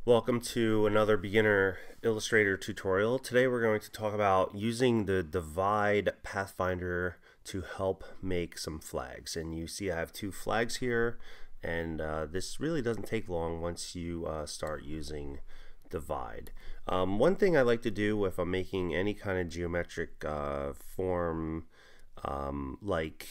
Welcome to another beginner Illustrator tutorial. Today we're going to talk about using the Divide Pathfinder to help make some flags. And you see I have two flags here, and this really doesn't take long once you start using Divide. One thing I like to do if I'm making any kind of geometric form like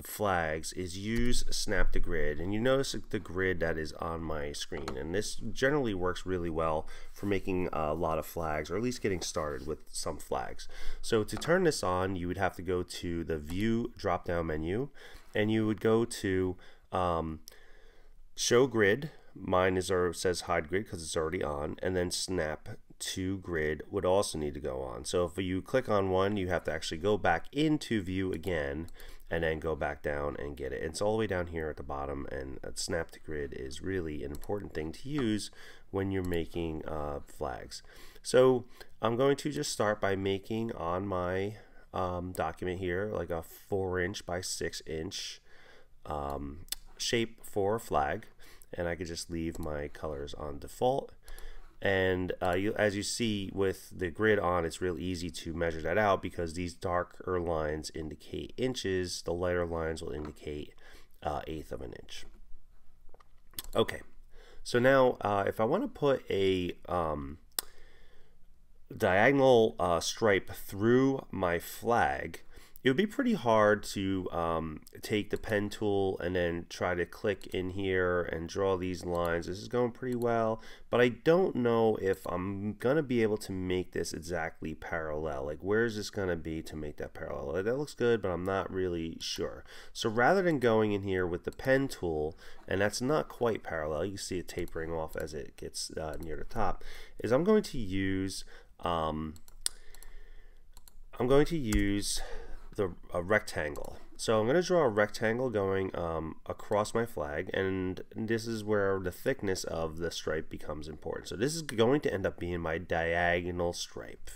flags is use snap to grid, and you notice the grid that is on my screen, and this generally works really well for making a lot of flags, or at least getting started with some flags. So to turn this on, you would have to go to the view drop down menu, and you would go to show grid. Mine says hide grid because it's already on, and then snap to grid would also need to go on. So if you click on one, you have to actually go back into view again and then go back down and get it. It's all the way down here at the bottom, and snap to grid is really an important thing to use when you're making flags. So I'm going to just start by making on my document here like a 4" by 6" shape for a flag, and I could just leave my colors on default. And as you see with the grid on, it's real easy to measure that out because these darker lines indicate inches, the lighter lines will indicate 1/8 of an inch. Okay, so now if I want to put a diagonal stripe through my flag, it would be pretty hard to take the pen tool and then try to click in here and draw these lines. This is going pretty well, but I don't know if I'm gonna be able to make this exactly parallel. Like, where is this gonna be to make that parallel? That looks good, but I'm not really sure. So rather than going in here with the pen tool, and that's not quite parallel, you see it tapering off as it gets near the top, is I'm going to use a rectangle. So I'm going to draw a rectangle going across my flag, and this is where the thickness of the stripe becomes important. So this is going to end up being my diagonal stripe,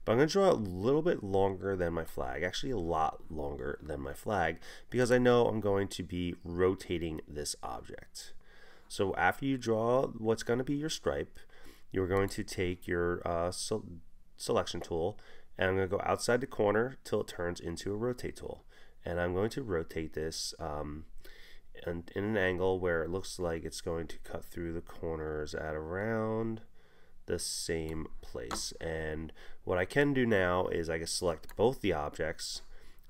but I'm going to draw it a little bit longer than my flag, actually a lot longer than my flag, because I know I'm going to be rotating this object. So after you draw what's going to be your stripe, you're going to take your selection tool, and I'm going to go outside the corner till it turns into a rotate tool, and I'm going to rotate this in an angle where it looks like it's going to cut through the corners at around the same place. And what I can do now is I can select both the objects,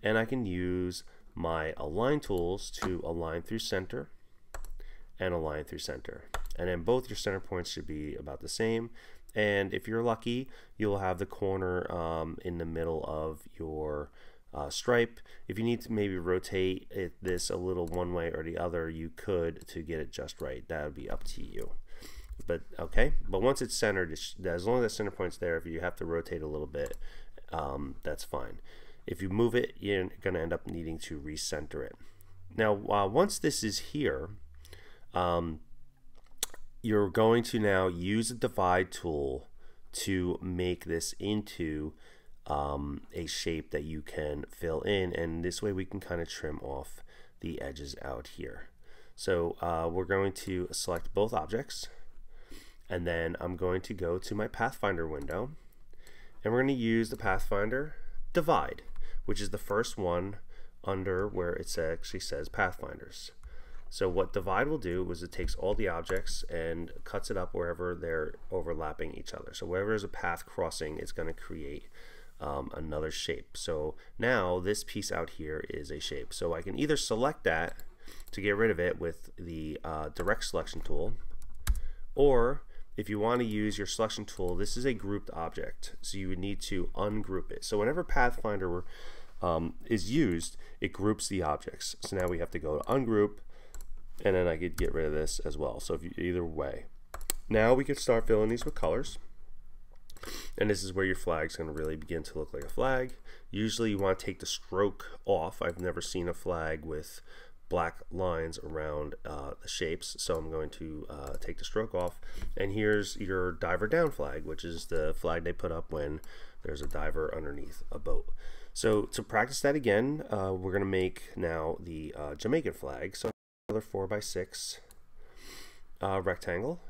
and I can use my align tools to align through center and align through center, and then both your center points should be about the same. And if you're lucky, you'll have the corner in the middle of your stripe. If you need to maybe rotate this a little one way or the other, you could to get it just right. That would be up to you. But okay, but once it's centered, as long as that center point's there, if you have to rotate a little bit, that's fine. If you move it, you're going to end up needing to recenter it. Now, once this is here, you're going to now use the divide tool to make this into a shape that you can fill in, and this way we can kind of trim off the edges out here. So we're going to select both objects, and then I'm going to go to my Pathfinder window, and we're going to use the Pathfinder Divide, which is the first one under where it actually says Pathfinders. So what divide will do is it takes all the objects and cuts it up wherever they're overlapping each other. So wherever there's a path crossing, it's going to create another shape. So now this piece out here is a shape. So I can either select that to get rid of it with the direct selection tool, or if you want to use your selection tool, this is a grouped object, so you would need to ungroup it. So whenever Pathfinder is used, it groups the objects. So now we have to go to ungroup, and then I could get rid of this as well. So if you, either way, now we could start filling these with colors, and this is where your flag's going to really begin to look like a flag. Usually you want to take the stroke off. I've never seen a flag with black lines around the shapes, so I'm going to take the stroke off. And here's your diver down flag, which is the flag they put up when there's a diver underneath a boat. So to practice that again, we're going to make now the Jamaican flag. So another 4 by 6 rectangle,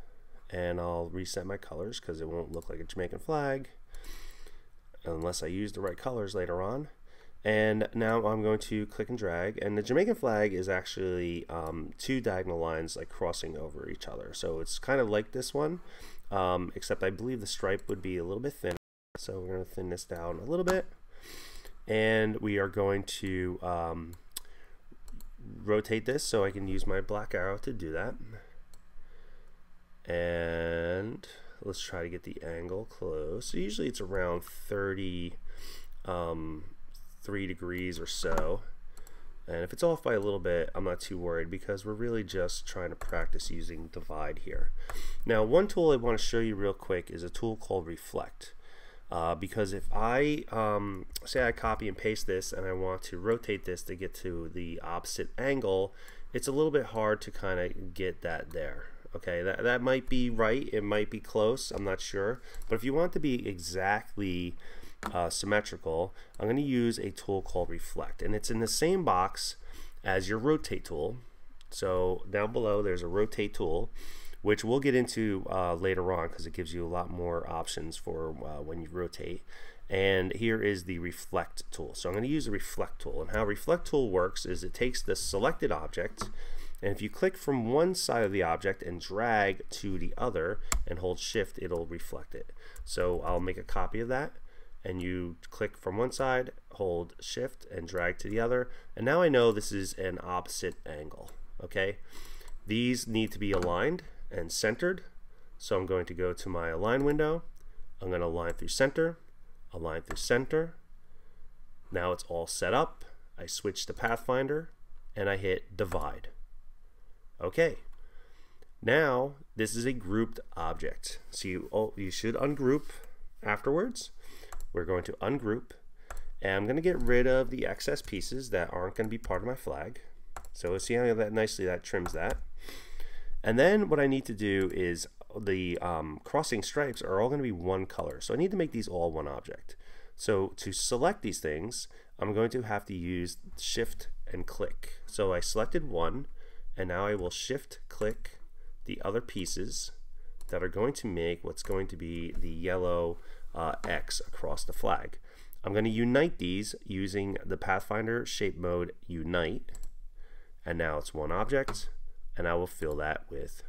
and I'll reset my colors because it won't look like a Jamaican flag unless I use the right colors later on. And now I'm going to click and drag, and the Jamaican flag is actually two diagonal lines like crossing over each other. So it's kind of like this one, except I believe the stripe would be a little bit thinner. So we're going to thin this down a little bit, and we are going to rotate this so I can use my black arrow to do that. And let's try to get the angle close. So usually it's around 33 degrees or so, and if it's off by a little bit, I'm not too worried because we're really just trying to practice using divide here. Now, one tool I want to show you real quick is a tool called Reflect, because if I say I copy and paste this and I want to rotate this to get to the opposite angle, it's a little bit hard to kind of get that there. Okay, that might be right, it might be close, I'm not sure, but if you want to be exactly symmetrical, I'm going to use a tool called Reflect, and it's in the same box as your rotate tool. So down below there's a rotate tool, which we'll get into later on because it gives you a lot more options for when you rotate. And here is the Reflect tool. So I'm going to use the Reflect tool, and how Reflect tool works is it takes the selected object, and if you click from one side of the object and drag to the other and hold shift, it'll reflect it. So I'll make a copy of that, and you click from one side, hold shift and drag to the other, and now I know this is an opposite angle. Okay, these need to be aligned and centered, so I'm going to go to my align window, I'm going to align through center, align through center. Now it's all set up. I switch to Pathfinder and I hit divide. Okay, now this is a grouped object, so you should ungroup afterwards. We're going to ungroup, and I'm going to get rid of the excess pieces that aren't going to be part of my flag. So see how that nicely that trims that. And then what I need to do is the crossing stripes are all going to be one color, so I need to make these all one object. So to select these things, I'm going to have to use shift and click. So I selected one, and now I will shift click the other pieces that are going to make what's going to be the yellow X across the flag. I'm going to unite these using the Pathfinder shape mode unite, and now it's one object, and I will fill that with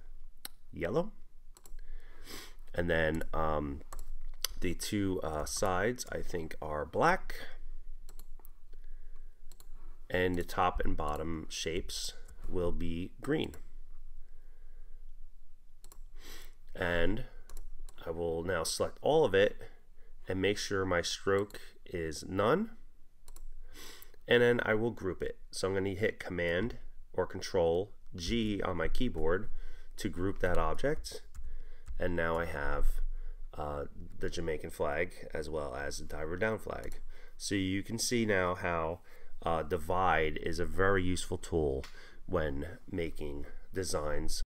yellow. And then the two sides I think are black, and the top and bottom shapes will be green. And I will now select all of it and make sure my stroke is none, and then I will group it. So I'm going to hit Command or Control G on my keyboard to group that object, and now I have the Jamaican flag as well as the diver down flag. So you can see now how divide is a very useful tool when making designs